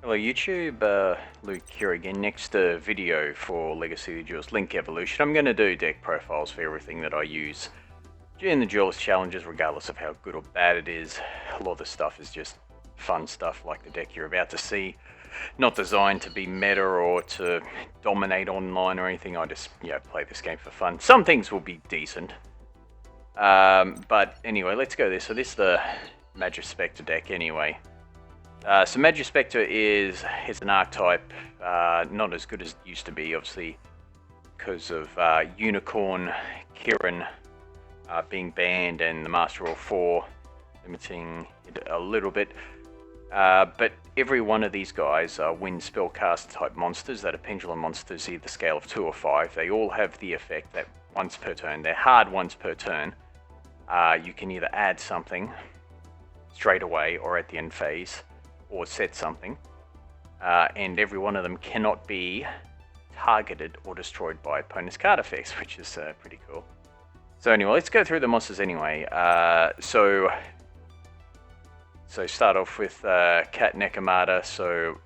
Hello YouTube, Luke here again. Next video for Legacy of the Duels Link Evolution. I'm going to do deck profiles for everything that I use during the Duelist challenges, regardless of how good or bad it is. A lot of the stuff is just fun stuff like the deck you're about to see. Not designed to be meta or to dominate online or anything. I just, play this game for fun. Some things will be decent. But anyway, let's go there. So this is the Majespecter deck anyway. So Majespecter is an archetype, not as good as it used to be, obviously, because of Unicorn, Kirin being banned, and the Master Rule 4 limiting it a little bit. But every one of these guys are wind spellcast type monsters that are pendulum monsters, either scale of 2 or 5. They all have the effect that once per turn, they're hard once per turn. You can either add something straight away or at the end phase, or set something, and every one of them cannot be targeted or destroyed by opponent's card effects, which is pretty cool. So anyway, let's go through the monsters anyway. So start off with Cat Nekomata. So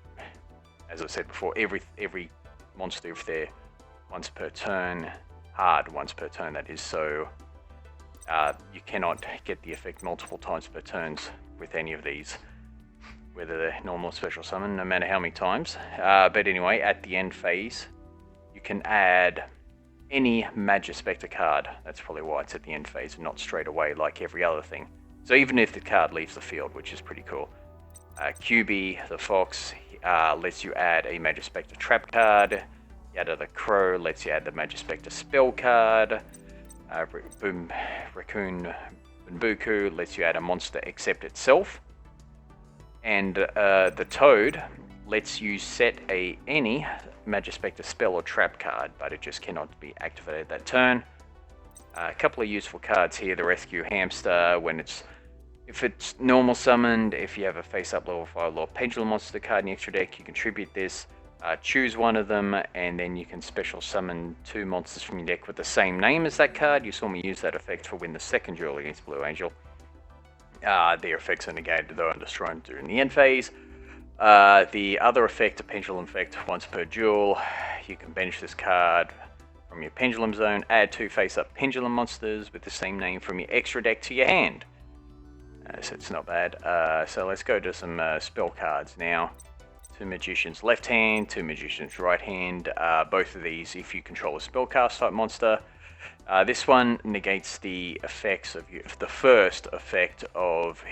as I said before, every monster, if they're once per turn, hard once per turn that is, so you cannot get the effect multiple times per turns with any of these, whether they're normal or special summon, no matter how many times. But anyway, at the end phase, you can add any Majespecter card. That's probably why it's at the end phase and not straight away like every other thing. So even if the card leaves the field, which is pretty cool. QB, the Fox, lets you add a Majespecter trap card. Yada the Crow lets you add the Majespecter spell card. Raccoon Bunbuku lets you add a monster except itself. And the Toad lets you set any Majespecter spell or trap card, but it just cannot be activated that turn. A couple of useful cards here: the Rescue Hamster, if it's normal summoned, if you have a face-up level 5 or pendulum monster card in the extra deck, you contribute this. Choose one of them, and then you can special summon 2 monsters from your deck with the same name as that card. You saw me use that effect for win the second duel against Blue Angel. Their effects are negated though and destroyed during the end phase. The other effect, a pendulum effect, once per duel. You can bench this card from your pendulum zone, add 2 face-up pendulum monsters with the same name from your extra deck to your hand. So it's not bad. So let's go to some spell cards now. 2 Magicians left hand, 2 Magicians right hand. Both of these, if you control a spellcast type monster. This one negates the effects of the first effect of,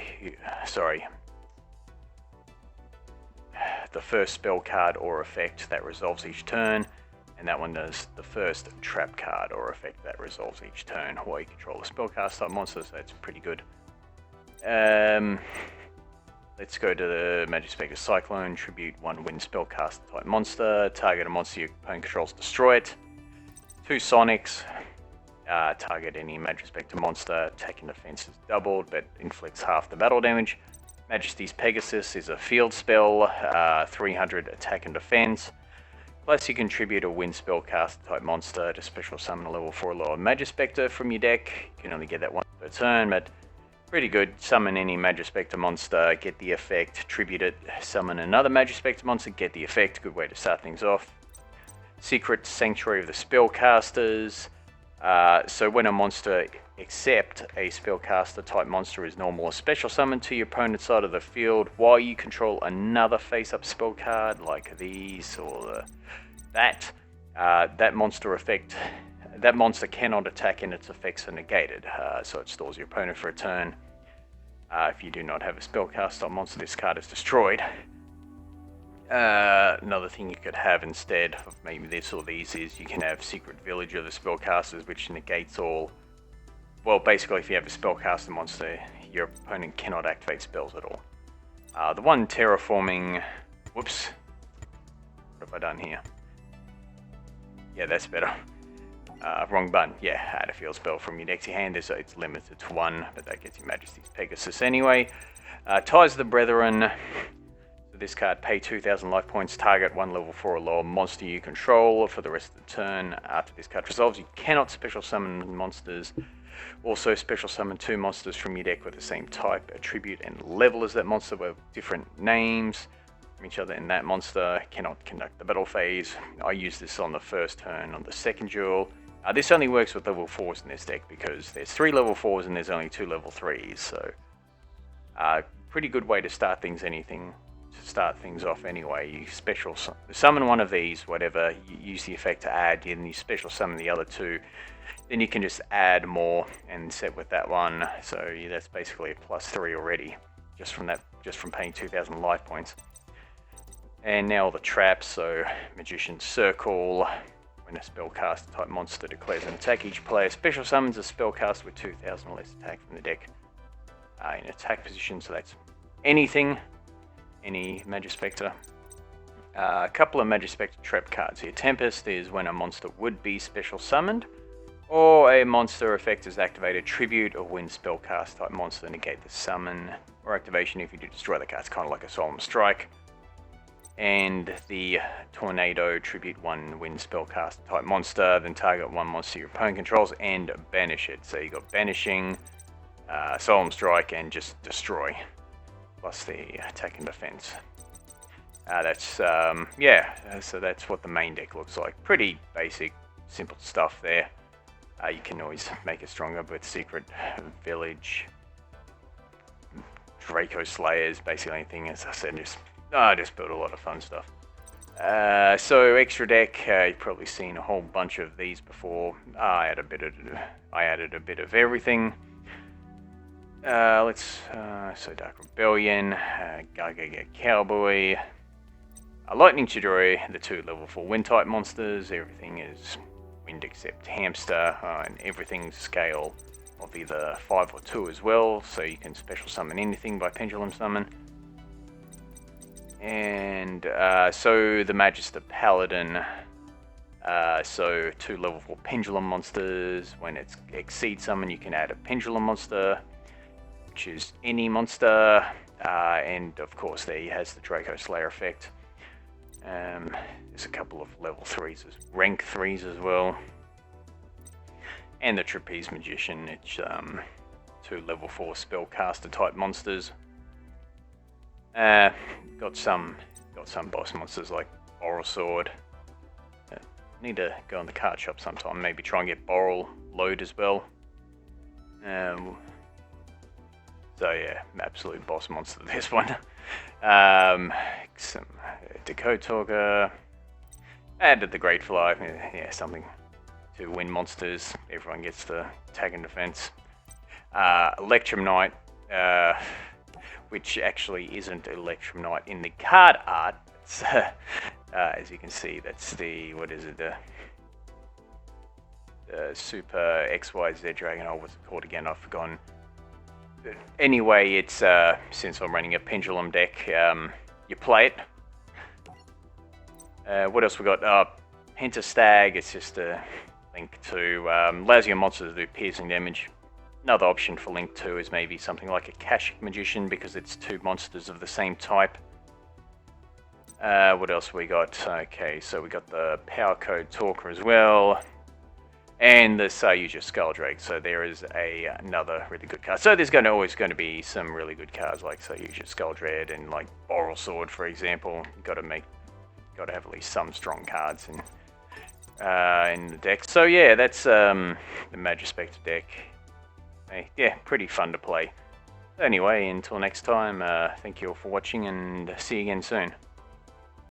the first spell card or effect that resolves each turn, and that one does the first trap card or effect that resolves each turn while you control a spellcast type monster, so that's pretty good. Let's go to the Majespecter Cyclone. Tribute 1 wind spellcast type monster. Target a monster your opponent controls, destroy it. 2 Sonics. Target any Majespecter monster. Attack and defense is doubled, but inflicts half the battle damage. Majesty's Pegasus is a field spell. 300 attack and defense. Plus you contribute a wind spellcast type monster to special summon a level 4 lower Majespecter from your deck. You can only get that once per turn, but pretty good. Summon any Majespecter monster, get the effect, tribute it, summon another Majespecter monster, get the effect. Good way to start things off. Secret Sanctuary of the Spellcasters. So when a monster except a spellcaster type monster is normal or special summoned to your opponent's side of the field while you control another face-up spell card like these or that monster cannot attack and its effects are negated, so it stalls your opponent for a turn. If you do not have a spellcast type monster, this card is destroyed. Another thing you could have instead of maybe this or these is you can have Secret Village of the Spellcasters, which negates all. Well, basically, if you have a spellcaster monster, your opponent cannot activate spells at all. The one Terraforming. Whoops. What have I done here? Yeah, that's better. Wrong button. Yeah, add a field spell from your deck to your hand. So it's limited to 1, but that gets you Majesty's Pegasus anyway. Ties of the Brethren. So this card, pay 2,000 life points, target 1 level 4 or lower monster you control for the rest of the turn. After this card resolves, you cannot special summon monsters. Also special summon 2 monsters from your deck with the same type, attribute, and level as that monster with different names. from each other, and that monster cannot conduct the battle phase. I use this on the first turn on the second duel. This only works with level 4s in this deck because there's 3 level 4s and there's only 2 level 3s, so pretty good way to start things off anyway. You special summon one of these, whatever, you use the effect to add, and you special summon the other 2. Then you can just add more and set with that one. So yeah, that's basically a +3 already, just from paying 2,000 life points. And now all the traps. So Magician's Circle. When a spellcaster type monster declares an attack, each player special summons a spellcaster with 2,000 or less attack from the deck in attack position. So that's anything, any Majespecter. A couple of Majespecter trap cards here. Tempest is when a monster would be special summoned, or a monster effect is activated. Tribute or win spellcast type monster, negate the summon or activation if you do destroy the card. It's kind of like a Solemn Strike. And the Tornado, tribute 1 win spellcast type monster, then target 1 monster your opponent controls and banish it. So you got banishing, Solemn Strike, and just destroy, plus the attack and defense. So that's what the main deck looks like. Pretty basic, simple stuff there. You can always make it stronger with Secret Village, Draco Slayers, basically anything. As I said, just build a lot of fun stuff. So extra deck, you've probably seen a whole bunch of these before. I added a bit of everything. So Dark Rebellion, Gargaga Cowboy, Lightning Chidori, the 2 level 4 wind type monsters. Everything is wind except hamster, and everything's scale of either 5 or 2 as well, so you can special summon anything by pendulum summon. And so the Magister Paladin, so 2 level 4 pendulum monsters. When it's exceed summon, you can add a pendulum monster, which is any monster, and of course there he has the Draco Slayer effect. There's a couple of level 3s, rank 3s as well. And the Trapeze Magician, it's 2 level 4 spellcaster type monsters. Got some boss monsters like Boral Sword. Need to go in the card shop sometime, maybe try and get Boral Load as well. So yeah, absolute boss monster this one. Some Decode Talker. Added the Great Fly. Yeah, something to win monsters. Everyone gets the attack and defense. Electrum Knight, which actually isn't Electrum Knight in the card art. It's, as you can see, that's the Super XYZ Dragon. Oh, what's it called again? I've forgotten. But anyway, it's since I'm running a pendulum deck, you play it. What else we got? Pentastag. It's just a Link 2. Allows your monsters to do piercing damage. Another option for Link 2 is maybe something like a Kashik Magician, because it's 2 monsters of the same type. What else we got? Okay, so we got the Power Code Talker as well. And the Sayuja Skulldrake. So there is another really good card. So there's always going to be some really good cards like Sayuja Skulldrake and like Boral Sword, for example. Got to have at least some strong cards in the deck. So yeah, that's the Majespecter deck. Yeah, pretty fun to play. Anyway, until next time, thank you all for watching, and see you again soon.